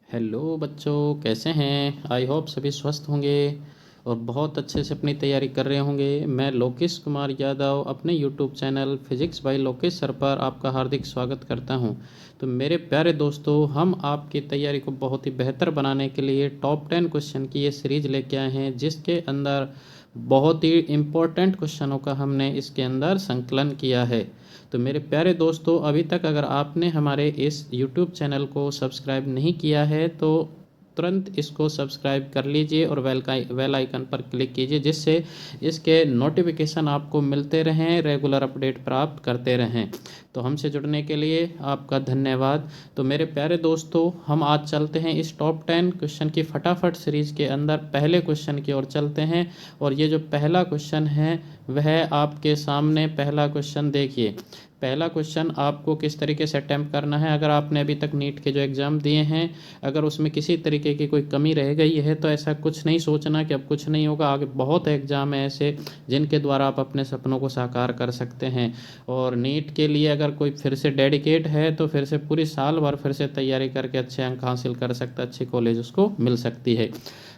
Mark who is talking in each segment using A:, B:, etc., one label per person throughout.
A: Hello बच्चों, कैसे हैं? आई होप सभी स्वस्थ होंगे और बहुत अच्छे से अपनी तैयारी कर रहे होंगे। मैं लोकेश कुमार यादव अपने YouTube channel physics bye Lokesh sir पर आपका हार्दिक स्वागत करता हूं। तो मेरे प्यारे दोस्तों, हम आपकी तैयारी को बहुत ही बेहतर बनाने के लिए टॉप 10 क्वेश्चन की ये सीरीज लेके आए हैं, जिसके अंदर बहुत ही इम्पोर्टेंट क्वेश्चनों का हमने इसके अंदर संकलन किया है। तो मेरे प्यारे दोस्तों, अभी तक अगर आपने हमारे इस YouTube चैनल को सब्सक्राइब नहीं किया है तो तुरंत इसको सब्सक्राइब कर लीजिए और बेल आइकन पर क्लिक कीजिए, जिससे इसके नोटिफिकेशन आपको मिलते रहें, रेगुलर अपडेट प्राप्त करते रहें। तो हमसे जुड़ने के लिए आपका धन्यवाद। तो मेरे प्यारे दोस्तों, हम आज चलते हैं इस टॉप 10 क्वेश्चन की फटाफट सीरीज के अंदर पहले क्वेश्चन की ओर चलते हैं। और ये जो पहला क्वेश्चन है वह आपके सामने पहला क्वेश्चन देखिए। पहला क्वेश्चन आपको किस तरीके से अटैम्प्ट करना है। अगर आपने अभी तक नीट के जो एग्ज़ाम दिए हैं, अगर उसमें किसी तरीके की कोई कमी रह गई है तो ऐसा कुछ नहीं सोचना कि अब कुछ नहीं होगा। आगे बहुत एग्ज़ाम है ऐसे जिनके द्वारा आप अपने सपनों को साकार कर सकते हैं। और नीट के लिए अगर कोई फिर से डेडिकेट है तो फिर से पूरी साल भर फिर से तैयारी करके अच्छे अंक हासिल कर सकता है, अच्छी कॉलेज उसको मिल सकती है।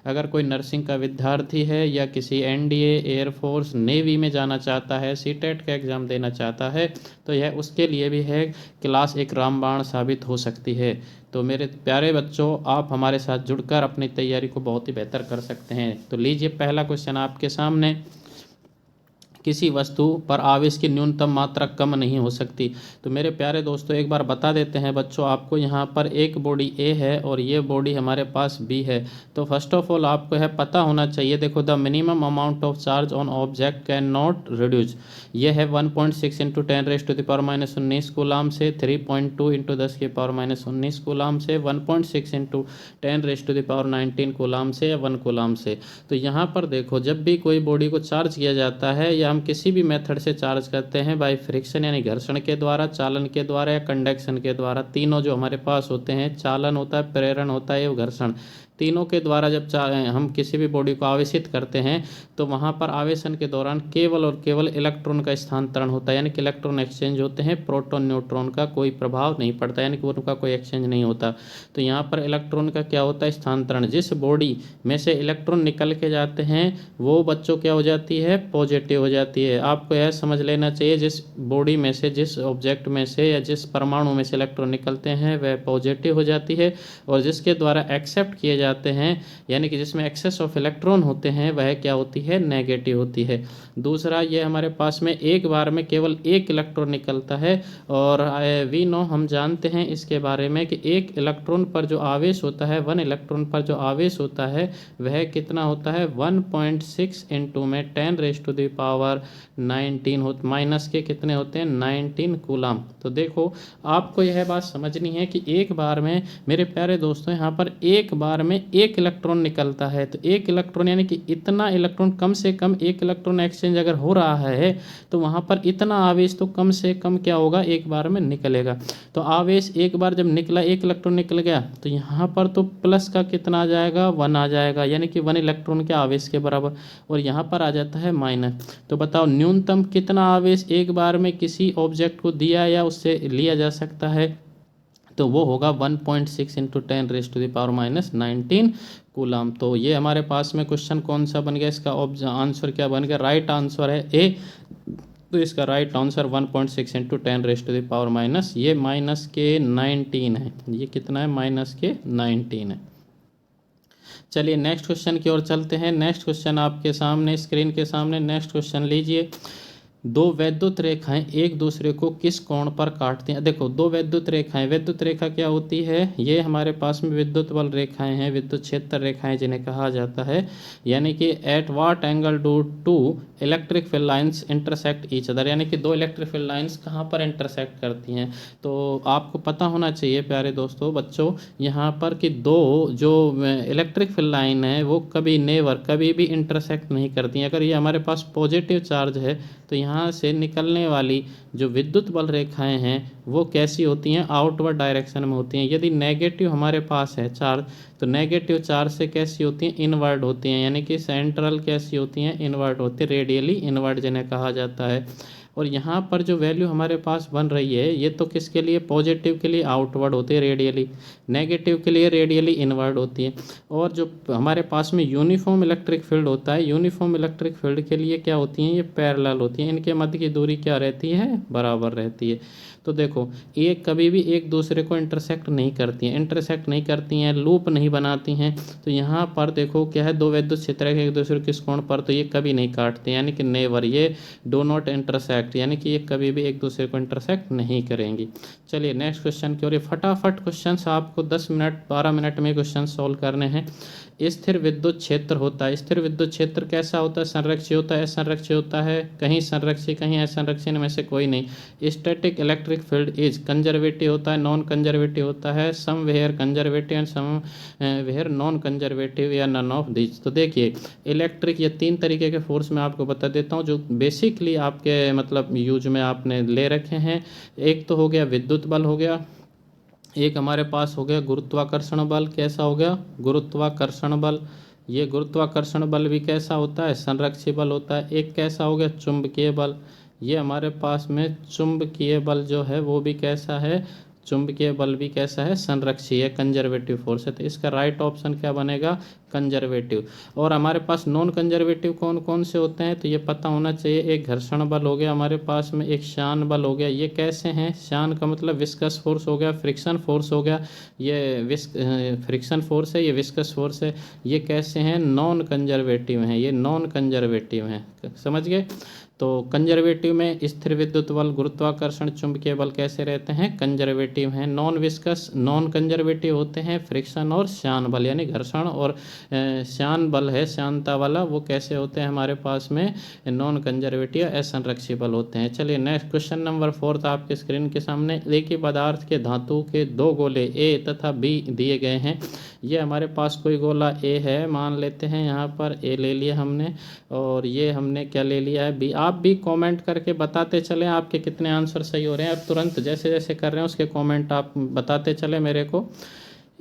A: अगर कोई नर्सिंग का विद्यार्थी है या किसी एनडीए, एयरफोर्स, नेवी में जाना चाहता है, सीटेट का एग्ज़ाम देना चाहता है, तो यह उसके लिए भी है क्लास एक रामबाण साबित हो सकती है। तो मेरे प्यारे बच्चों, आप हमारे साथ जुड़कर अपनी तैयारी को बहुत ही बेहतर कर सकते हैं। तो लीजिए पहला क्वेश्चन आपके सामने। किसी वस्तु पर आवेश की न्यूनतम मात्रा कम नहीं हो सकती। तो मेरे प्यारे दोस्तों, एक बार बता देते हैं बच्चों आपको, यहाँ पर एक बॉडी ए है और ये बॉडी हमारे पास बी है। तो फर्स्ट ऑफ ऑल आपको यह पता होना चाहिए, देखो, the minimum amount of charge on object can not reduce. ये है 1.6 इंटू 10⁻⁻19 कूलाम से, 3.2 इंटू 10⁻⁻19 कूलाम से, 1.6 इंटू 10⁻19 कूलाम से या 1 कूलाम से। तो यहाँ पर देखो, जब भी कोई बॉडी को चार्ज किया जाता है या हम किसी भी मेथड से चार्ज करते हैं, बाय फ्रिक्शन यानी घर्षण के द्वारा, चालन के द्वारा या कंडक्शन के द्वारा, तीनों जो हमारे पास होते हैं, चालन होता है, प्रेरण होता है, घर्षण, तीनों के द्वारा जब हम किसी भी बॉडी को आवेशित करते हैं तो वहाँ पर आवेशन के दौरान केवल और केवल इलेक्ट्रॉन का स्थानांतरण होता है, यानी कि इलेक्ट्रॉन एक्सचेंज होते हैं, प्रोटॉन न्यूट्रॉन का कोई प्रभाव नहीं पड़ता, यानी कि उनका कोई एक्सचेंज नहीं होता। तो यहाँ पर इलेक्ट्रॉन का क्या होता है, स्थानांतरण। जिस बॉडी में से इलेक्ट्रॉन निकल के जाते हैं वो बच्चों क्या हो जाती है, पॉजिटिव हो जाती है। आपको यह समझ लेना चाहिए, जिस बॉडी में से, जिस ऑब्जेक्ट में से या जिस परमाणु में से इलेक्ट्रॉन निकलते हैं वह पॉजिटिव हो जाती है, और जिसके द्वारा एक्सेप्ट किए जाते हैं यानी कि जिसमें एक्सेस ऑफ इलेक्ट्रॉन होते हैं वह क्या होती है, नेगेटिव होती है। दूसरा, ये हमारे पास में एक बार में केवल एक इलेक्ट्रॉन निकलता है, और वी नो, हम जानते हैं इसके बारे में कि एक इलेक्ट्रॉन पर जो आवेश होता है, 1 इलेक्ट्रॉन पर जो आवेश होता है वह कितना होता है, 1.6 इंटू में 10⁻19 हो, माइनस के कितने होते हैं, 19 कूलाम। तो देखो, आपको यह बात समझनी है कि एक बार में, मेरे प्यारे दोस्तों, यहाँ पर एक बार में एक इलेक्ट्रॉन निकलता है। तो एक इलेक्ट्रॉन यानी कि इतना इलेक्ट्रॉन, कम से कम एक इलेक्ट्रॉन एक्सचेंज अगर हो रहा है तो वहाँ पर इतना आवेश तो कम से कम क्या होगा, एक बार में निकलेगा। तो आवेश एक बार जब निकला, एक इलेक्ट्रॉन निकल गया, तो यहाँ पर तो प्लस का कितना आ जाएगा, 1 आ जाएगा, यानी कि 1 इलेक्ट्रॉन के आवेश के बराबर। और यहाँ पर आ जाता है माइनस। तो बताओ, न्यूनतम कितना आवेश एक बार में किसी ऑब्जेक्ट को दिया या उससे लिया जा सकता है, तो वो होगा 1.6 इंटू 10⁻⁻19 कूलाम। तो ये हमारे पास में क्वेश्चन कौन सा बन गया, इसका आंसर क्या बन गया, राइट आंसर है ए। तो इसका राइट आंसर 1.6 इंटू 10⁻⁻, ये माइनस के 19 है। ये कितना है, माइनस के 19 है। चलिए नेक्स्ट क्वेश्चन की ओर चलते हैं। नेक्स्ट क्वेश्चन आपके सामने, स्क्रीन के सामने, नेक्स्ट क्वेश्चन लीजिए। दो वैद्युत रेखाएं एक दूसरे को किस कोण पर काटती हैं। देखो, दो वैद्युत रेखाएं, वैद्युत रेखा क्या होती है, ये हमारे पास में विद्युत बल रेखाएं हैं, विद्युत क्षेत्र रेखाएं जिन्हें कहा जाता है। यानी कि at what angle do two electric field lines intersect each other, यानी कि दो इलेक्ट्रिक फील्ड लाइंस कहाँ पर इंटरसेक्ट करती हैं। तो आपको पता होना चाहिए प्यारे दोस्तों, बच्चों, यहाँ पर कि दो जो इलेक्ट्रिक फील्ड लाइन है वो कभी नेवर, कभी भी इंटरसेक्ट नहीं करती हैं। अगर ये हमारे पास पॉजिटिव चार्ज है तो यहाँ से निकलने वाली जो विद्युत बल रेखाएं हैं वो कैसी होती हैं, आउटवर्ड डायरेक्शन में होती हैं। यदि नेगेटिव हमारे पास है चार्ज तो नेगेटिव चार्ज से कैसी होती हैं, इनवर्ड होती हैं, यानी कि सेंट्रल कैसी होती हैं, इनवर्ड होती है, रेडियली इनवर्ड जिन्हें कहा जाता है। और यहाँ पर जो वैल्यू हमारे पास बन रही है ये तो किसके लिए, पॉजिटिव के लिए आउटवर्ड होती है रेडियली, नेगेटिव के लिए रेडियली इनवर्ड होती है। और जो हमारे पास में यूनिफॉर्म इलेक्ट्रिक फील्ड होता है, यूनिफॉर्म इलेक्ट्रिक फील्ड के लिए क्या होती हैं, ये पैरेलल होती हैं, इनके मध्य की दूरी क्या रहती है, बराबर रहती है। तो देखो ये कभी भी एक दूसरे को इंटरसेक्ट नहीं करती हैं, इंटरसेक्ट नहीं करती हैं, लूप नहीं बनाती हैं। तो यहाँ पर देखो क्या है, दो विद्युत क्षेत्र के एक दूसरे के कोण पर, तो ये कभी नहीं काटते, यानी कि नेवर, ये डो नॉट इंटरसेक्ट, यानी कि ये कभी भी एक दूसरे को इंटरसेक्ट नहीं करेंगी। चलिए नेक्स्ट क्वेश्चन की ओर, ये फटाफट क्वेश्चन आपको 10 मिनट 12 मिनट में क्वेश्चन सॉल्व करने हैं। स्थिर विद्युत क्षेत्र होता है, स्थिर विद्युत क्षेत्र कैसा होता है, संरक्षी होता है, असंरक्षी होता है, कहीं संरक्षी कहीं असंरक्षी में से कोई नहीं। Static electric field is conservative होता है, नॉन कंजर्वेटिव होता है, somewhere conservative and somewhere non conservative, या नन ऑफ दिस। तो देखिए इलेक्ट्रिक, ये 3 तरीके के फोर्स मैं आपको बता देता हूँ जो बेसिकली आपके मतलब यूज में आपने ले रखे हैं। एक तो हो गया विद्युत बल हो गया, एक हमारे पास हो गया गुरुत्वाकर्षण बल, कैसा हो गया, गुरुत्वाकर्षण बल। ये गुरुत्वाकर्षण बल भी कैसा होता है, संरक्षी बल होता है। एक कैसा हो गया चुंबकीय बल, ये हमारे पास में चुंबकीय बल जो है वो भी कैसा है, चुंबकीय बल भी कैसा है, संरक्षी है, कंजर्वेटिव फोर्स है। तो इसका राइट ऑप्शन क्या बनेगा, कंजर्वेटिव। और हमारे पास नॉन कंजर्वेटिव कौन कौन से होते हैं, तो ये पता होना चाहिए। एक घर्षण बल हो गया हमारे पास में, एक शान बल हो गया। ये कैसे हैं, शान का मतलब विस्कस फोर्स हो गया, फ्रिक्शन फोर्स हो गया, ये फ्रिक्शन फोर्स है, ये विस्कस फोर्स है। ये कैसे हैं, नॉन कंजर्वेटिव हैं, ये नॉन कंजर्वेटिव हैं, समझ गए। तो कंजर्वेटिव में स्थिर विद्युत बल, गुरुत्वाकर्षण, चुंबकीय बल कैसे रहते हैं, कंजर्वेटिव हैं। नॉन विस्कस, नॉन कंजर्वेटिव होते हैं फ्रिक्शन और श्यान बल, यानी घर्षण और श्यान बल है, श्यानता वाला, वो कैसे होते हैं हमारे पास में, नॉन कंजर्वेटिव असंरक्षी बल होते हैं। चलिए नेक्स्ट क्वेश्चन नंबर 4 आपके स्क्रीन के सामने। एक ही पदार्थ के धातु के 2 गोले ए तथा बी दिए गए हैं। ये हमारे पास कोई गोला ए है, मान लेते हैं यहाँ पर ए ले लिया हमने, और ये हमने क्या ले लिया है, बी। आप भी कमेंट करके बताते चलें आपके कितने आंसर सही हो रहे हैं। अब तुरंत जैसे जैसे कर रहे हैं उसके कमेंट आप बताते चले मेरे को।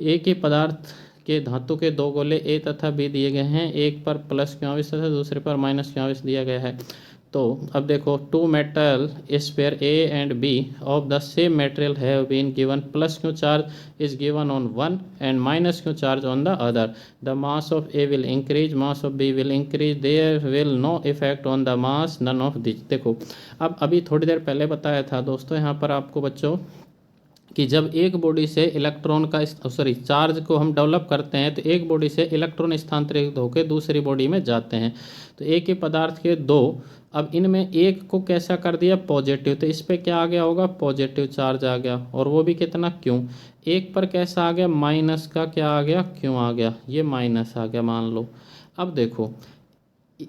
A: एक ही पदार्थ के धातु के 2 गोले ए तथा बी दिए गए हैं, एक पर प्लस क्यू आवेश तथा दूसरे पर माइनस क्यू आवेश दिया गया है। तो अब देखो, 2 metal sphere A and B of the same material have been given, plus Q charge is given on one and minus Q charge on the other. The mass of A will increase, mass of B will increase, there will no effect on the mass none of this. देखो अब अभी थोड़ी देर पहले बताया था दोस्तों यहाँ पर आपको बच्चों कि जब एक बॉडी से इलेक्ट्रॉन का चार्ज को हम डेवलप करते हैं तो एक बॉडी से इलेक्ट्रॉन स्थानांतरित होकर दूसरी बॉडी में जाते हैं। तो एक ही पदार्थ के 2, अब इनमें एक को कैसा कर दिया, पॉजिटिव, तो इस पे क्या आ गया होगा, पॉजिटिव चार्ज आ गया, और वो भी कितना, क्यों। एक पर कैसा आ गया, माइनस का क्या आ गया, क्यों आ गया, ये माइनस आ गया मान लो। अब देखो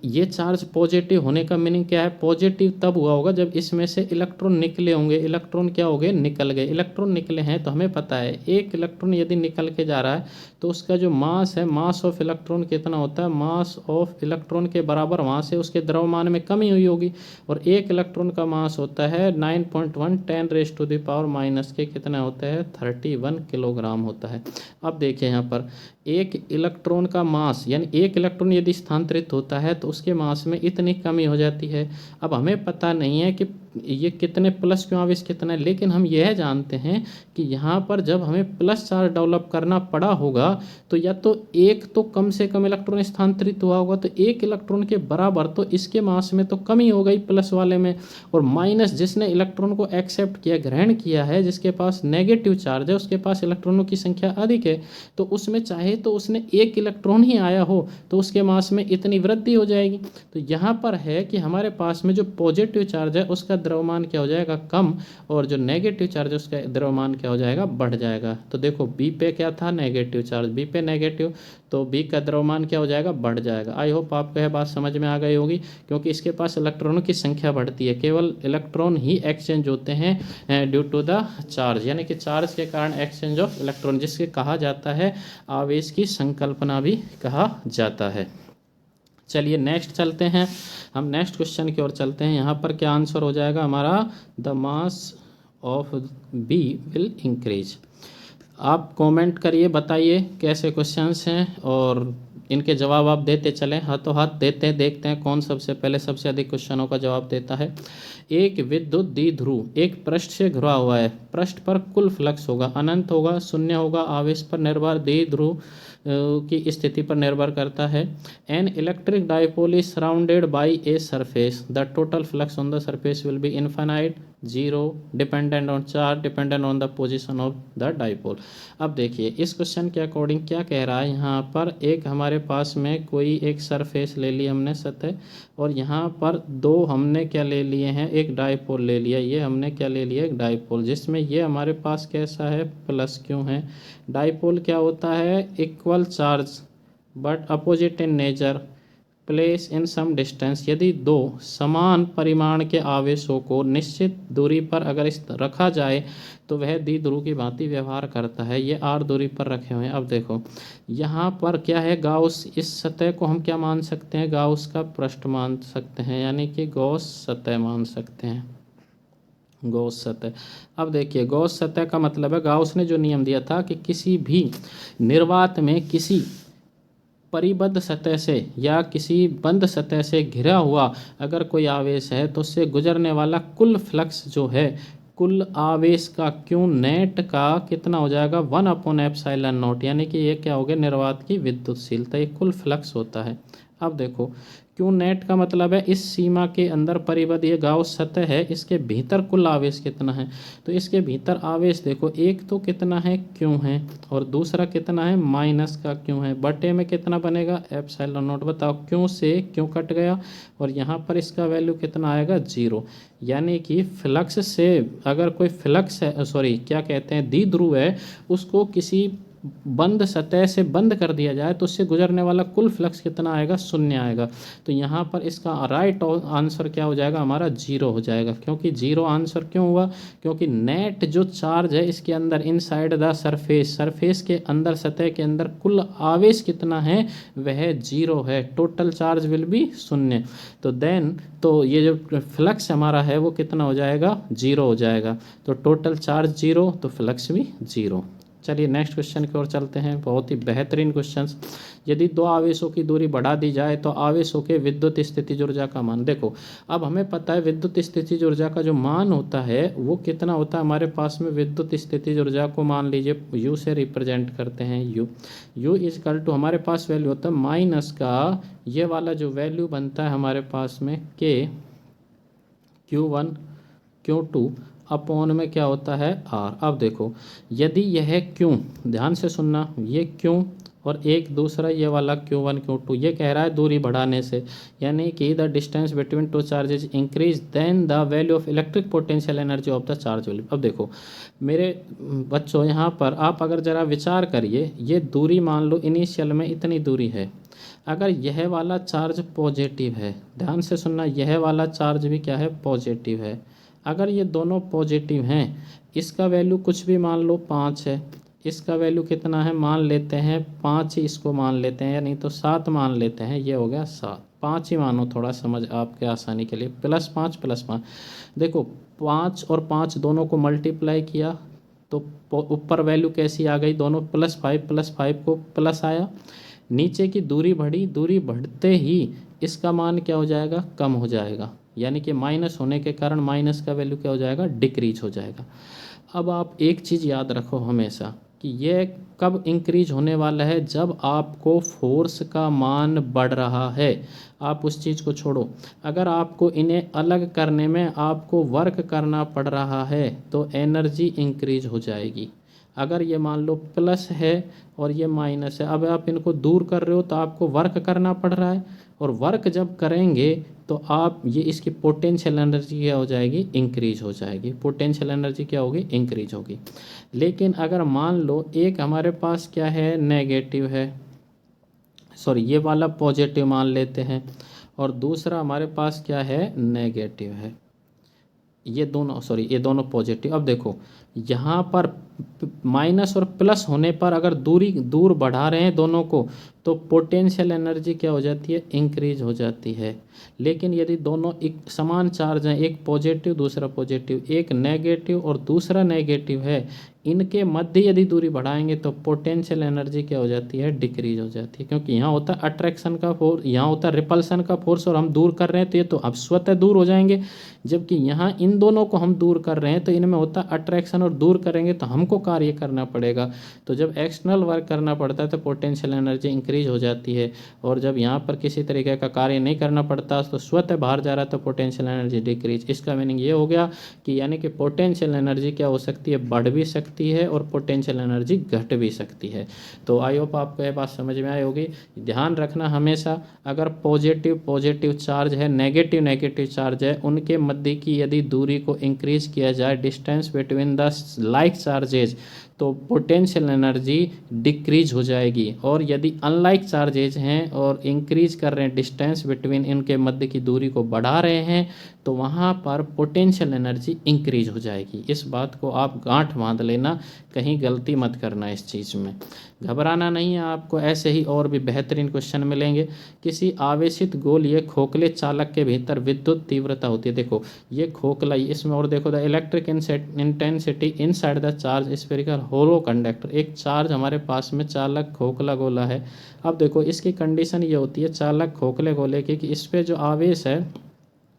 A: ये चार्ज पॉजिटिव होने का मीनिंग क्या है, पॉजिटिव तब हुआ होगा जब इसमें से इलेक्ट्रॉन निकले होंगे, इलेक्ट्रॉन क्या हो गए, निकल गए। इलेक्ट्रॉन निकले हैं तो हमें पता है एक इलेक्ट्रॉन यदि निकल के जा रहा है तो उसका जो मास है, मास ऑफ इलेक्ट्रॉन कितना होता है, मास ऑफ इलेक्ट्रॉन के बराबर वहाँ से उसके द्रव्यमान में कमी हुई होगी, और एक इलेक्ट्रॉन का मास होता है 9.1 10⁻⁻⁻ के कितना होता है, 31 किलोग्राम होता है। अब देखिए यहाँ पर एक इलेक्ट्रॉन का मास, यानी एक इलेक्ट्रॉन यदि स्थानांतरित होता है तो उसके मास में इतनी कमी हो जाती है। अब हमें पता नहीं है कि ये कितने प्लस क्यों आवेश कितना है, लेकिन हम यह जानते हैं कि यहाँ पर जब हमें प्लस चार्ज डेवलप करना पड़ा होगा तो या तो एक तो कम से कम इलेक्ट्रॉन स्थानांतरित हुआ होगा, तो एक इलेक्ट्रॉन के बराबर तो इसके मास में तो कमी हो गई प्लस वाले में, और माइनस जिसने इलेक्ट्रॉन को एक्सेप्ट किया, ग्रहण किया है, जिसके पास नेगेटिव चार्ज है, उसके पास इलेक्ट्रॉनों की संख्या अधिक है, तो उसमें चाहे तो उसने एक इलेक्ट्रॉन ही आया हो तो उसके मास में इतनी वृद्धि हो जाएगी। तो यहाँ पर है कि हमारे पास में जो पॉजिटिव चार्ज है उसका द्रव्यमान क्या हो जाएगा, कम, और जो नेगेटिव चार्ज है उसका द्रव्यमान क्या हो जाएगा, बढ़ जाएगा। तो देखो बी पे क्या था, नेगेटिव चार्ज, बी पे नेगेटिव, तो बी का द्रव्यमान क्या हो जाएगा, बढ़ जाएगा। आई होप आपको यह बात समझ में आ गई होगी, क्योंकि इसके पास इलेक्ट्रॉनों की संख्या बढ़ती है, केवल इलेक्ट्रॉन ही एक्सचेंज होते हैं ड्यू टू द चार्ज, यानी कि चार्ज के कारण एक्सचेंज ऑफ इलेक्ट्रॉन, जिसके कहा जाता है आवेश की संकल्पना भी कहा जाता है। चलिए नेक्स्ट चलते हैं, हम नेक्स्ट क्वेश्चन की ओर चलते हैं। यहाँ पर क्या आंसर हो जाएगा हमारा, the mass of B will increase. आप कमेंट करिए, बताइए कैसे क्वेश्चंस हैं और इनके जवाब आप देते चलें, हाथों हाथ देते हैं। देखते हैं कौन सबसे पहले सबसे अधिक क्वेश्चनों का जवाब देता है। एक विद्युत द्विध्रुव एक पृष्ठ से घिरा हुआ है, पृष्ठ पर कुल फ्लक्स होगा, अनंत होगा, शून्य होगा, आवेश पर निर्भर, द्विध्रुव की स्थिति पर निर्भर करता है। An electric dipole is surrounded by a surface, the total flux on the surface will be infinite, zero, dependent on charge, dependent on the position of the dipole. अब देखिए इस क्वेश्चन के अकॉर्डिंग क्या कह रहा है, यहाँ पर एक हमारे पास में कोई एक सरफेस ले ली हमने सतह, और यहाँ पर दो हमने क्या ले लिए हैं, एक डाइपोल ले लिया, ये हमने क्या ले लिया, एक डाइपोल, जिसमें ये हमारे पास कैसा है, प्लस क्यों है। डाइपोल क्या होता है, equal charge but opposite in nature, place in some distance. यदि दो समान परिमाण के आवेशों को निश्चित दूरी पर अगर इस रखा जाए तो वह द्विध्रुव की भांति व्यवहार करता है। ये आर दूरी पर रखे हुए हैं। अब देखो यहाँ पर क्या है, गाउस, इस सतह को हम क्या मान सकते हैं, गाउस का पृष्ठ मान सकते हैं, यानी कि गॉस सतह मान सकते हैं, गॉस सतह। अब देखिए गॉस सतह का मतलब है, गाउस ने जो नियम दिया था कि किसी भी निर्वात में किसी परिबद्ध सतह से या किसी बंद सतह से घिरा हुआ अगर कोई आवेश है तो उससे गुजरने वाला कुल फ्लक्स जो है, कुल आवेश का क्यू नेट का कितना हो जाएगा, 1/एप्सिलॉन नॉट, यानी कि ये क्या हो गया, निर्वात की विद्युतशीलता, ये कुल फ्लक्स होता है। अब देखो क्यू नेट का मतलब है इस सीमा के अंदर परिबद्ध ये गाउस सतह है, इसके भीतर कुल आवेश कितना है, तो इसके भीतर आवेश देखो एक तो कितना है, क्यों है, और दूसरा कितना है, माइनस का क्यों है, बटे में कितना बनेगा, एप्सिलॉन नॉट। बताओ क्यों से क्यों कट गया, और यहाँ पर इसका वैल्यू कितना आएगा, जीरो। यानी कि फ्लक्स से अगर कोई फ्लक्स है, सॉरी क्या कहते हैं, द्विध्रुव है, उसको किसी बंद सतह से बंद कर दिया जाए तो उससे गुजरने वाला कुल फ्लक्स कितना आएगा, शून्य आएगा। तो यहाँ पर इसका राइट आंसर क्या हो जाएगा, हमारा जीरो हो जाएगा। क्योंकि जीरो आंसर क्यों हुआ, क्योंकि नेट जो चार्ज है इसके अंदर इनसाइड द सरफेस, सरफेस के अंदर, सतह के अंदर कुल आवेश कितना है, वह जीरो है, टोटल चार्ज विल बी शून्य। तो देन तो ये जो फ्लक्स हमारा है वो कितना हो जाएगा, जीरो हो जाएगा। तो टोटल चार्ज जीरो तो फ्लक्स भी जीरो। चलिए नेक्स्ट क्वेश्चन की ओर चलते हैं, बहुत ही बेहतरीन क्वेश्चंस। यदि दो आवेशों की दूरी बढ़ा दी जाए तो आवेशों के विद्युत स्थितिज ऊर्जा का मान। देखो अब हमें पता है विद्युत स्थितिज ऊर्जा का जो मान होता है वो कितना होता है, हमारे पास में विद्युत स्थितिज ऊर्जा को मान लीजिए यू से रिप्रेजेंट करते हैं, यू इजकल टू हमारे पास वैल्यू होता है माइनस का ये वाला जो वैल्यू बनता है हमारे पास में के Q1 Q2 अपॉन में क्या होता है, आर। अब देखो यदि यह क्यों, ध्यान से सुनना, ये क्यों और एक दूसरा ये वाला Q1 Q2, ये कह रहा है दूरी बढ़ाने से, यानी कि the distance between two charges increase then the value of electric potential energy of the charge will. अब देखो मेरे बच्चों यहाँ पर आप अगर ज़रा विचार करिए, ये दूरी मान लो इनिशियल में इतनी दूरी है, अगर यह वाला चार्ज पॉजिटिव है, ध्यान से सुनना, यह वाला चार्ज भी क्या है, पॉजिटिव है, अगर ये दोनों पॉजिटिव हैं, इसका वैल्यू कुछ भी मान लो 5 है, इसका वैल्यू कितना है, मान लेते हैं 5 ही इसको मान लेते हैं, या नहीं तो 7 मान लेते हैं, ये हो गया 7, 5 ही मानो थोड़ा समझ आपके आसानी के लिए, +5 देखो 5 और 5 दोनों को मल्टीप्लाई किया तो ऊपर वैल्यू कैसी आ गई, दोनों +5 को प्लस आया, नीचे की दूरी बढ़ी, दूरी बढ़ते ही इसका मान क्या हो जाएगा, कम हो जाएगा, यानी कि माइनस होने के कारण माइनस का वैल्यू क्या हो जाएगा, डिक्रीज हो जाएगा। अब आप एक चीज़ याद रखो हमेशा कि ये कब इंक्रीज होने वाला है, जब आपको फोर्स का मान बढ़ रहा है। आप उस चीज़ को छोड़ो, अगर आपको इन्हें अलग करने में आपको वर्क करना पड़ रहा है तो एनर्जी इंक्रीज हो जाएगी। अगर ये मान लो प्लस है और ये माइनस है, अब आप इनको दूर कर रहे हो तो आपको वर्क करना पड़ रहा है, और वर्क जब करेंगे तो आप ये इसकी पोटेंशियल एनर्जी क्या हो जाएगी, इंक्रीज हो जाएगी, पोटेंशियल एनर्जी क्या होगी, इंक्रीज होगी। लेकिन अगर मान लो एक हमारे पास क्या है, नेगेटिव है, सॉरी ये वाला पॉजिटिव मान लेते हैं, और दूसरा हमारे पास क्या है, नेगेटिव है, ये दोनों, सॉरी ये दोनों पॉजिटिव। अब देखो यहाँ पर माइनस और प्लस होने पर अगर दूर बढ़ा रहे हैं दोनों को तो पोटेंशियल एनर्जी क्या हो जाती है, इंक्रीज हो जाती है। लेकिन यदि दोनों एक समान चार्ज हैं, एक पॉजिटिव दूसरा पॉजिटिव, एक नेगेटिव और दूसरा नेगेटिव है, इनके मध्य यदि दूरी बढ़ाएंगे तो पोटेंशियल एनर्जी क्या हो जाती है, डिक्रीज हो जाती है, क्योंकि यहाँ होता है अट्रैक्शन का फोर्स, यहाँ होता है रिपल्सन का फोर्स, और हम दूर कर रहे हैं तो ये तो अब स्वतः दूर हो जाएंगे। जबकि यहाँ इन दोनों को हम दूर कर रहे हैं तो इनमें होता है अट्रैक्शन, और दूर करेंगे तो हमको कार्य करना पड़ेगा। तो जब एक्सटर्नल वर्क करना पड़ता है तो पोटेंशियल एनर्जी इंक्रीज हो जाती है, और जब यहाँ पर किसी तरीके का कार्य नहीं करना पड़ता तो स्वतः बाहर जा रहा है तो पोटेंशियल एनर्जी डिक्रीज। इसका मीनिंग ये हो गया कि यानी कि पोटेंशियल एनर्जी क्या हो सकती है, बढ़ भी सकती है और पोटेंशियल एनर्जी घट भी सकती है। तो आई होप आपको ये बात समझ में आई होगी। ध्यान रखना हमेशा, अगर पॉजिटिव पॉजिटिव चार्ज है, नेगेटिव नेगेटिव चार्ज है, उनके मध्य की यदि दूरी को इंक्रीज किया जाए, distance between the like charges, तो पोटेंशियल एनर्जी डिक्रीज हो जाएगी। और यदि अनलाइक चार्जेज हैं और इंक्रीज कर रहे हैं डिस्टेंस बिटवीन, इनके मध्य की दूरी को बढ़ा रहे हैं, तो वहाँ पर पोटेंशियल एनर्जी इंक्रीज हो जाएगी। इस बात को आप गांठ बांध लेना, कहीं गलती मत करना इस चीज़ में, घबराना नहीं है आपको। ऐसे ही और भी बेहतरीन क्वेश्चन मिलेंगे। किसी आवेशित गोलीय खोखले चालक के भीतर विद्युत तीव्रता होती है। देखो ये खोखला, इसमें और देखो the electric intensity inside the charge spherical hollow conductor. एक चार्ज हमारे पास में चालक खोखला गोला है। अब देखो इसकी कंडीशन ये होती है चालक खोखले गोले की कि इस पर जो आवेश है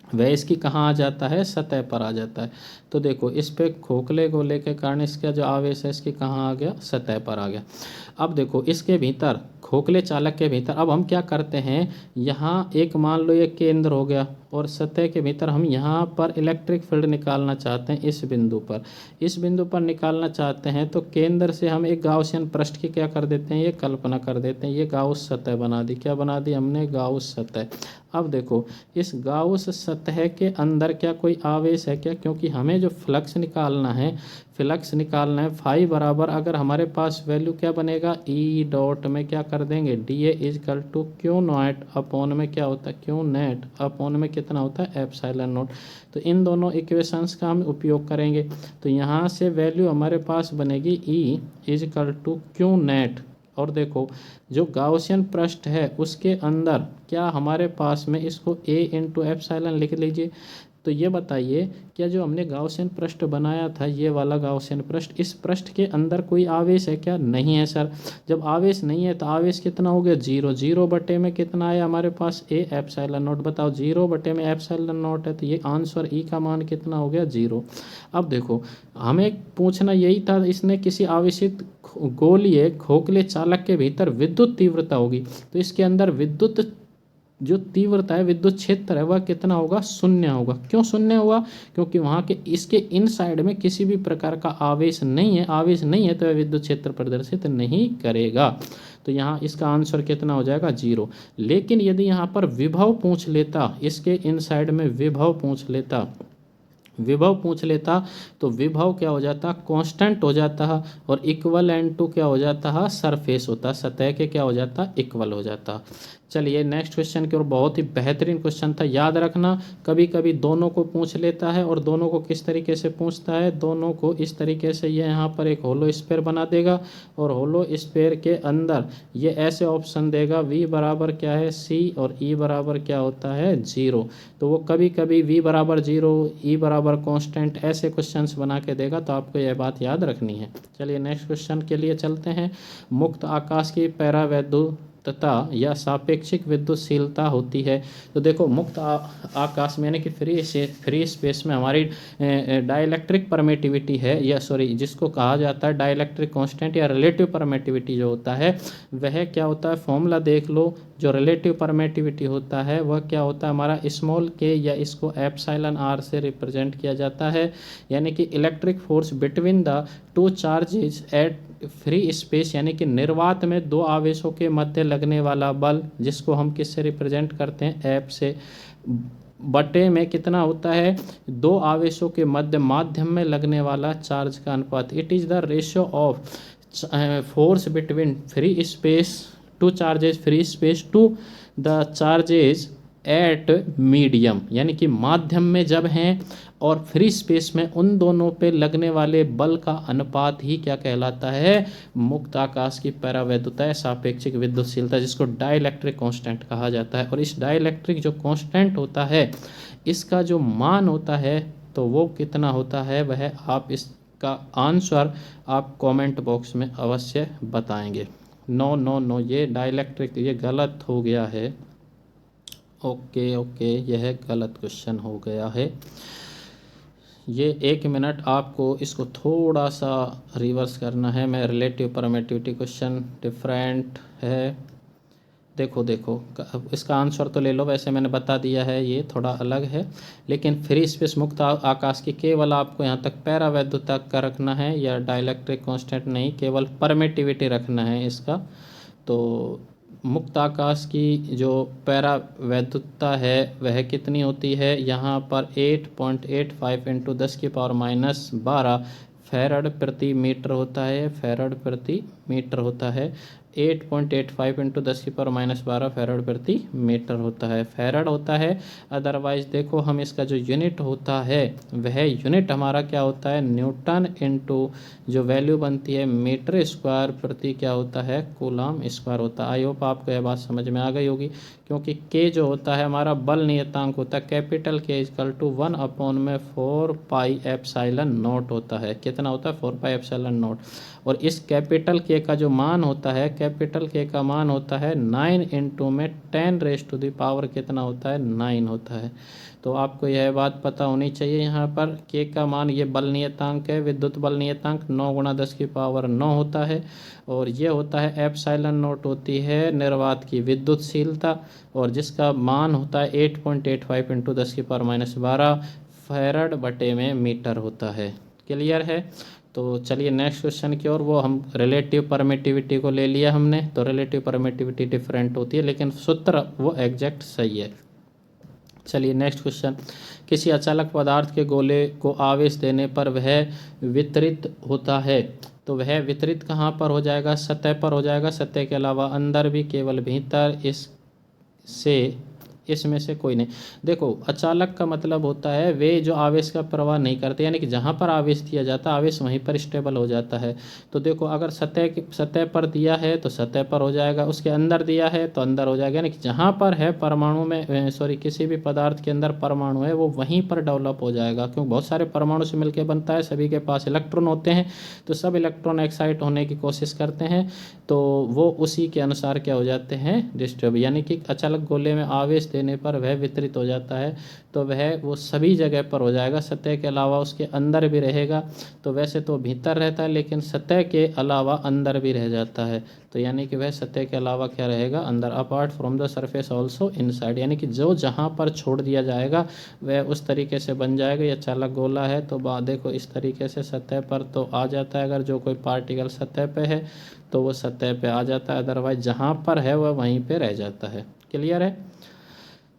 A: वह इसकी कहाँ आ जाता है, सतह पर आ जाता है। तो देखो इस पे खोखले गोले के कारण इसका जो आवेश है इसकी कहाँ आ गया, सतह पर आ गया। अब देखो इसके भीतर, खोखले चालक के भीतर, अब हम क्या करते हैं, यहाँ एक मान लो ये केंद्र हो गया और सतह के भीतर हम यहाँ पर इलेक्ट्रिक फील्ड निकालना चाहते हैं। इस बिंदु पर, इस बिंदु पर निकालना चाहते हैं तो केंद्र से हम एक गाउसियन पृष्ठ की क्या कर देते हैं, ये कल्पना कर देते हैं। ये गाउस सतह बना दी, क्या बना दी हमने, गाउस सतह। अब देखो इस गाउस सतह के अंदर क्या कोई आवेश है क्या, क्योंकि हमें जो फ्लक्स निकालना है, फ्लक्स निकालना है फाई बराबर, अगर हमारे पास वैल्यू क्या बनेगा, ई डॉट में क्या कर देंगे, D A equal to Q not upon में क्या होता है, क्यू नेट अपॉन में कितना होता है, एप्सिलॉन नॉट। तो इन दोनों इक्वेशंस का हम उपयोग करेंगे। तो यहाँ से वैल्यू हमारे पास बनेगी ई इजकल टू क्यू नेट। और देखो जो गाउसियन पृष्ठ है उसके अंदर क्या हमारे पास में, इसको ए इंटू एप्सिलॉन लिख लीजिए। तो ये बताइए क्या जो हमने गाउसियन पृष्ठ बनाया था, ये वाला गाउसियन पृष्ठ, इस पृष्ठ के अंदर कोई आवेश है क्या, नहीं है सर। जब आवेश नहीं है तो आवेश कितना हो गया, जीरो। जीरो बटे में कितना आया हमारे पास, ए एप्सिलॉन नॉट। बताओ जीरो बटे में एप्सिलॉन नॉट है तो ये आंसर ई का मान कितना हो गया, जीरो। अब देखो हमें पूछना यही था, इसने किसी आवेशित गोलीय खोखले चालक के भीतर विद्युत तीव्रता होगी, तो इसके अंदर विद्युत जो तीव्रता है, विद्युत क्षेत्र है, वह कितना होगा, शून्य होगा। क्यों शून्य हुआ, क्योंकि वहाँ के इसके इन साइड में किसी भी प्रकार का आवेश नहीं है। आवेश नहीं है तो वह विद्युत क्षेत्र प्रदर्शित नहीं करेगा। तो यहाँ इसका आंसर कितना हो जाएगा, जीरो। लेकिन यदि यहाँ पर विभव पूछ लेता, इसके इन साइड में विभव पूछ लेता, विभव पूछ लेता तो विभव क्या हो जाता, कांस्टेंट हो जाता है, और इक्वल एंड टू क्या हो जाता है, सरफेस होता, सतह के क्या हो जाता, इक्वल हो जाता। चलिए नेक्स्ट क्वेश्चन की ओर, बहुत ही बेहतरीन क्वेश्चन था, याद रखना। कभी कभी दोनों को पूछ लेता है, और दोनों को किस तरीके से पूछता है, दोनों को इस तरीके से, ये यहाँ पर एक होलो स्फीयर बना देगा, और होलो स्फीयर के अंदर ये ऐसे ऑप्शन देगा, v बराबर क्या है, c, और e बराबर क्या होता है, जीरो। तो वो कभी कभी v बराबर जीरो, e बराबर कांस्टेंट, ऐसे क्वेश्चंस बना के देगा, तो आपको यह बात याद रखनी है। चलिए नेक्स्ट क्वेश्चन के लिए चलते हैं। मुक्त आकाश की पैरावैद्युतता या सापेक्षिक विद्युतशीलता होती है। तो देखो मुक्त आकाश में यानी कि फ्री स्पेस में हमारी डाइलेक्ट्रिक परमिटिविटी है, या सॉरी जिसको कहा जाता है डाइलेक्ट्रिक कांस्टेंट या रिलेटिव परमिटिविटी जो होता है, वह क्या होता है, फॉर्मूला देख लो। जो रिलेटिव परमिटिविटी होता है वह क्या होता है हमारा, स्मॉल के, या इसको एप्सिलॉन आर से रिप्रेजेंट किया जाता है। यानी कि electric force between the two charges at free space, यानी कि निर्वात में दो आवेशों के मध्य लगने वाला बल, जिसको हम किससे रिप्रेजेंट करते हैं, एफ से, बटे में कितना होता है, दो आवेशों के मध्य माध्यम में लगने वाला चार्ज का अनुपात। It is the ratio of force between free space two charges free space to the charges at medium, यानी कि माध्यम में जब हैं और फ्री स्पेस में, उन दोनों पे लगने वाले बल का अनुपात ही क्या कहलाता है, मुक्त आकाश की पैरावैद्युतता या सापेक्षिक विद्युतशीलता, जिसको डाइलेक्ट्रिक कांस्टेंट कहा जाता है। और इस डाइलेक्ट्रिक जो कांस्टेंट होता है, इसका जो मान होता है तो वो कितना होता है, वह आप इस का आंसर आप कमेंट बॉक्स में अवश्य बताएंगे। नो नो नो, ये डाइलेक्ट्रिक ये गलत हो गया है। ओके ओके, यह गलत क्वेश्चन हो गया है। ये 1 मिनट आपको इसको थोड़ा सा रिवर्स करना है। मैं रिलेटिव परमिटिविटी क्वेश्चन डिफरेंट है। देखो देखो, अब इसका आंसर तो ले लो, वैसे मैंने बता दिया है, ये थोड़ा अलग है। लेकिन फ्री स्पेस मुक्त आकाश की केवल आपको यहाँ तक पैरावैद्युता का रखना है या डाइलेक्ट्रिक कांस्टेंट नहीं, केवल परमिटिविटी रखना है इसका। तो मुक्त आकाश की जो पैरावैद्युता है वह कितनी होती है, यहाँ पर 8.85 इंटू 10⁻⁻12 फैरड प्रति मीटर होता है। फैरड प्रति मीटर होता है। 8.85 इंटू 10⁻12 फैरड प्रति मीटर होता है, फैरड होता है। अदरवाइज देखो, हम इसका जो यूनिट होता है वह यूनिट हमारा क्या होता है, न्यूटन इंटू जो वैल्यू बनती है मीटर स्क्वायर प्रति क्या होता है, कूलाम स्क्वायर होता है। आई होप आपको यह बात समझ में आ गई होगी, क्योंकि के जो होता है हमारा बल नियतांक होता है, कैपिटल के इक्वल टू 1/4πε0 होता है। कितना होता है, 4πε0। और इस कैपिटल के का जो मान होता है, कैपिटल के का मान होता है 9 इंटू में 10⁻⁴ कितना होता है, 9 होता है। तो आपको यह बात पता होनी चाहिए। यहाँ पर के का मान, ये बल नियतांक है, विद्युत बल नियतांक 9 × 10⁹ होता है। और ये होता है ε0 होती है निर्वात की विद्युतशीलता, और जिसका मान होता है 8.85 इंटू 10⁻12 फैरड बटे में मीटर होता है। क्लियर है। तो चलिए नेक्स्ट क्वेश्चन की ओर। वो हम रिलेटिव परमिटिविटी को ले लिया हमने, तो रिलेटिव परमिटिविटी डिफरेंट होती है, लेकिन सूत्र वो एग्जैक्ट सही है। चलिए नेक्स्ट क्वेश्चन। किसी अचालक पदार्थ के गोले को आवेश देने पर वह वितरित होता है, तो वह वितरित कहाँ पर हो जाएगा, सतह पर हो जाएगा। सतह के अलावा अंदर भी, केवल भीतर इसमें से कोई नहीं। देखो, अचालक का मतलब होता है वे जो आवेश का प्रवाह नहीं करते, यानी कि जहाँ पर आवेश दिया जाता है आवेश वहीं पर स्टेबल हो जाता है। तो देखो, अगर सतह पर दिया है तो सतह पर हो जाएगा, उसके अंदर दिया है तो अंदर हो जाएगा, यानी कि जहाँ पर है परमाणु में, सॉरी, किसी भी पदार्थ के अंदर परमाणु है वो वहीं पर डेवलप हो जाएगा, क्योंकि बहुत सारे परमाणु से मिलकर बनता है, सभी के पास इलेक्ट्रॉन होते हैं, तो सब इलेक्ट्रॉन एक्साइट होने की कोशिश करते हैं, तो वो उसी के अनुसार क्या हो जाते हैं, डिस्टर्ब। यानी कि अचालक गोले में आवेश देने पर वह वितरित हो जाता है, तो वो सभी जगह पर हो जाएगा, सतह के अलावा उसके अंदर भी रहेगा। तो वैसे तो भीतर रहता है, लेकिन सतह के अलावा अंदर भी रह जाता है, तो यानी कि वह सतह के अलावा क्या रहेगा, अंदर। Apart from the surface also inside, यानी कि जो जहाँ पर छोड़ दिया जाएगा वह उस तरीके से बन जाएगा। यह चालक गोला है तो देखो इस तरीके से सतह पर तो आ जाता है, अगर जो कोई पार्टिकल सतह पे है तो वो सतह पे आ जाता है, अदरवाइज जहाँ पर है वह वहीं पे रह जाता है। क्लियर है।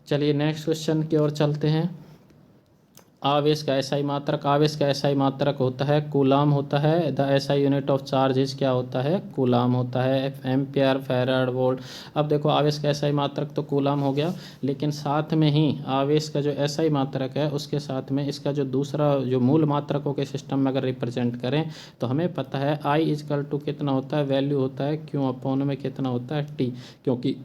A: चलिए नेक्स्ट क्वेश्चन की ओर चलते हैं। आवेश का एसआई मात्रक, आवेश का एसआई मात्रक होता है कूलाम होता है। The SI unit of charge क्या होता है, कूलाम होता है। Ampere, farad, volt. अब देखो, आवेश का एसआई मात्रक तो कूलाम हो गया, लेकिन साथ में ही आवेश का जो एसआई मात्रक है उसके साथ में इसका जो दूसरा जो मूल मात्रकों के सिस्टम में अगर रिप्रेजेंट करें तो हमें पता है आई इजकल टू कितना होता है, वैल्यू होता है क्यू अपॉन में कितना होता है, टी। क्योंकि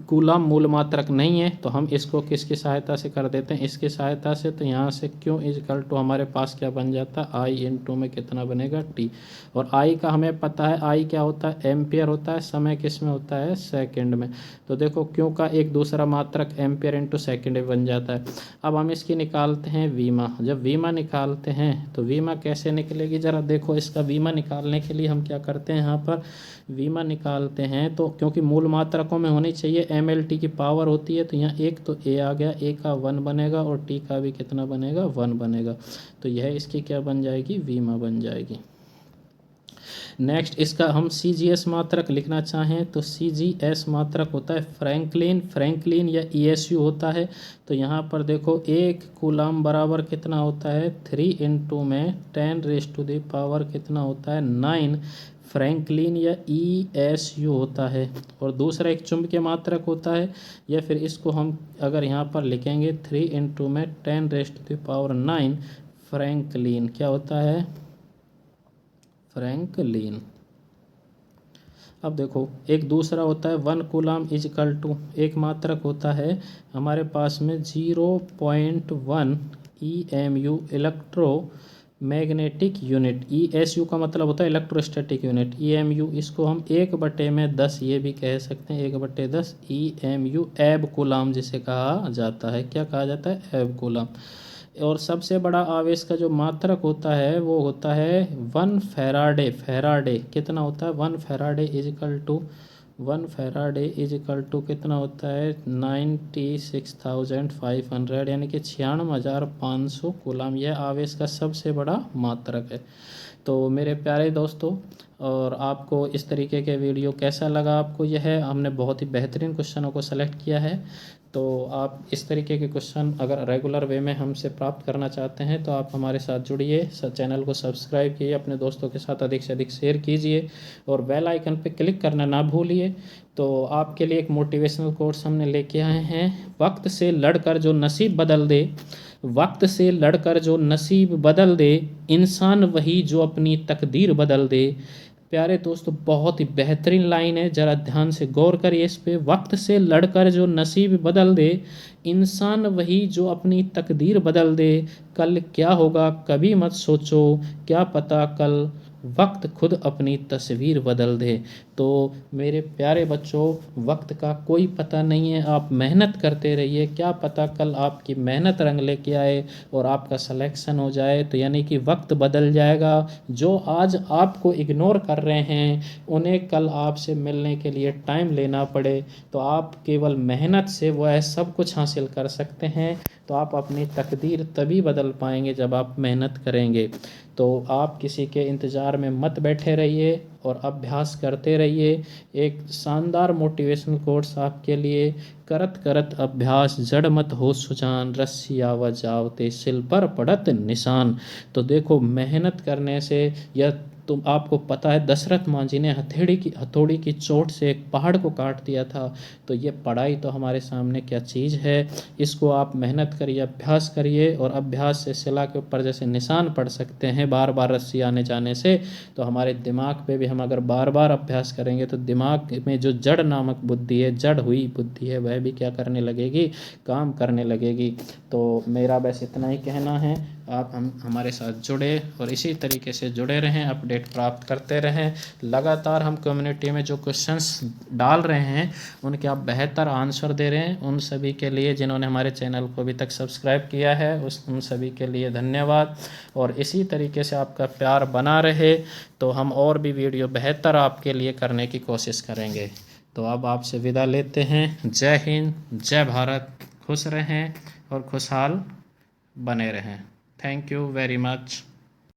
A: कूलाम मूल मात्रक नहीं है तो हम इसको किसकी सहायता से कर देते हैं, इसकी सहायता से। तो यहाँ से क्यों इजकल टू हमारे पास क्या बन जाता है, आई इंटू में कितना बनेगा, टी। और आई का हमें पता है, आई क्या होता है, एम्पियर होता है। समय किस में होता है, सेकंड में। तो देखो, क्यों का एक दूसरा मात्रक एम्पियर इंटू सेकेंड बन जाता है। अब हम इसकी निकालते हैं वीमा। जब वीमा निकालते हैं तो वीमा कैसे निकलेगी, ज़रा देखो। इसका वीमा निकालने के लिए हम क्या करते हैं, यहाँ पर वीमा निकालते हैं तो क्योंकि मूल मात्रकों में होनी चाहिए एमएलटी की पावर होती है, तो यहाँ एक तो ए आ गया, ए का 1 बनेगा और टी का भी कितना बनेगा, 1 बनेगा। तो यह इसकी क्या बन जाएगी, वीमा बन जाएगी। नेक्स्ट, इसका हम सीजीएस मात्रक लिखना चाहें तो सीजीएस मात्रक होता है फ्रैंकलिन या ईएसयू होता है। तो यहाँ पर देखो, एक कूलाम बराबर कितना होता है, 3 इंटू में 10⁻⁴ कितना होता है, 9 फ्रैंकलिन या ईएसयू होता है। और दूसरा एक चुंबकीय मात्रक होता है, या फिर इसको हम अगर यहाँ पर लिखेंगे 3 इंटू में 10⁻⁹ फ्रैंकलिन क्या होता है, फ्रैंकलिन। अब देखो, एक दूसरा होता है 1 कूलाम इजकल टू, एक मात्रक होता है हमारे पास में 0.1 EMU electro magnetic unit, ESU का मतलब होता है इलेक्ट्रोस्टैटिक यूनिट, EMU इसको हम 1/10 ये भी कह सकते हैं, 1/10 EMU एब कूलाम जिसे कहा जाता है। क्या कहा जाता है? एब कूलाम। और सबसे बड़ा आवेश का जो मात्रक होता है वो होता है 1 फैराडे। फैराडे कितना होता है? 1 फैराडे इज इक्वल टू कितना होता है? 96,500 यानी कि 96,500 कूलाम। यह आवेश का सबसे बड़ा मात्रक है। तो मेरे प्यारे दोस्तों, और आपको इस तरीके के वीडियो कैसा लगा? आपको यह हमने बहुत ही बेहतरीन क्वेश्चनों को सेलेक्ट किया है। तो आप इस तरीके के क्वेश्चन अगर रेगुलर वे में हमसे प्राप्त करना चाहते हैं तो आप हमारे साथ जुड़िए, चैनल को सब्सक्राइब कीजिए, अपने दोस्तों के साथ अधिक से अधिक शेयर कीजिए और बेल आइकन पर क्लिक करना ना भूलिए। तो आपके लिए एक मोटिवेशनल कोर्स हमने लेके आए हैं, वक्त से लड़कर जो नसीब बदल दे, वक्त से लड़कर जो नसीब बदल दे, इंसान वही जो अपनी तकदीर बदल दे। प्यारे दोस्तों, बहुत ही बेहतरीन लाइन है, ज़रा ध्यान से गौर करिए इस पे। वक्त से लड़कर जो नसीब बदल दे, इंसान वही जो अपनी तकदीर बदल दे। कल क्या होगा कभी मत सोचो, क्या पता कल वक्त खुद अपनी तस्वीर बदल दे। तो मेरे प्यारे बच्चों, वक्त का कोई पता नहीं है, आप मेहनत करते रहिए, क्या पता कल आपकी मेहनत रंग लेके आए और आपका सिलेक्शन हो जाए। तो यानी कि वक्त बदल जाएगा। जो आज आपको इग्नोर कर रहे हैं उन्हें कल आपसे मिलने के लिए टाइम लेना पड़े, तो आप केवल मेहनत से वह सब कुछ हासिल कर सकते हैं। तो आप अपनी तकदीर तभी बदल पाएंगे जब आप मेहनत करेंगे। तो आप किसी के इंतज़ार में मत बैठे रहिए और अभ्यास करते रहिए। एक शानदार मोटिवेशनल कोर्स आपके लिए, करत करत अभ्यास जड़ मत हो सुजान, रस्सिया व जावते सिल पर पड़त निशान। तो देखो, मेहनत करने से, या तुम आपको पता है दशरथ मांझी ने हथौड़ी की चोट से एक पहाड़ को काट दिया था। तो ये पढ़ाई तो हमारे सामने क्या चीज़ है। इसको आप मेहनत करिए, अभ्यास करिए, और अभ्यास से शिला के ऊपर जैसे निशान पड़ सकते हैं बार बार रस्सी आने जाने से, तो हमारे दिमाग पे भी हम अगर बार बार अभ्यास करेंगे तो दिमाग में जो जड़ नामक बुद्धि है, जड़ हुई बुद्धि है, वह भी क्या करने लगेगी? काम करने लगेगी। तो मेरा बस इतना ही कहना है। आप हमारे साथ जुड़े और इसी तरीके से जुड़े रहें, अपडेट प्राप्त करते रहें। लगातार हम कम्युनिटी में जो क्वेश्चंस डाल रहे हैं उनके आप बेहतर आंसर दे रहे हैं। उन सभी के लिए जिन्होंने हमारे चैनल को अभी तक सब्सक्राइब किया है, उन सभी के लिए धन्यवाद। और इसी तरीके से आपका प्यार बना रहे तो हम और भी वीडियो बेहतर आपके लिए करने की कोशिश करेंगे। तो अब आपसे विदा लेते हैं। जय हिंद, जय भारत। खुश रहें और खुशहाल बने रहें। Thank you very much.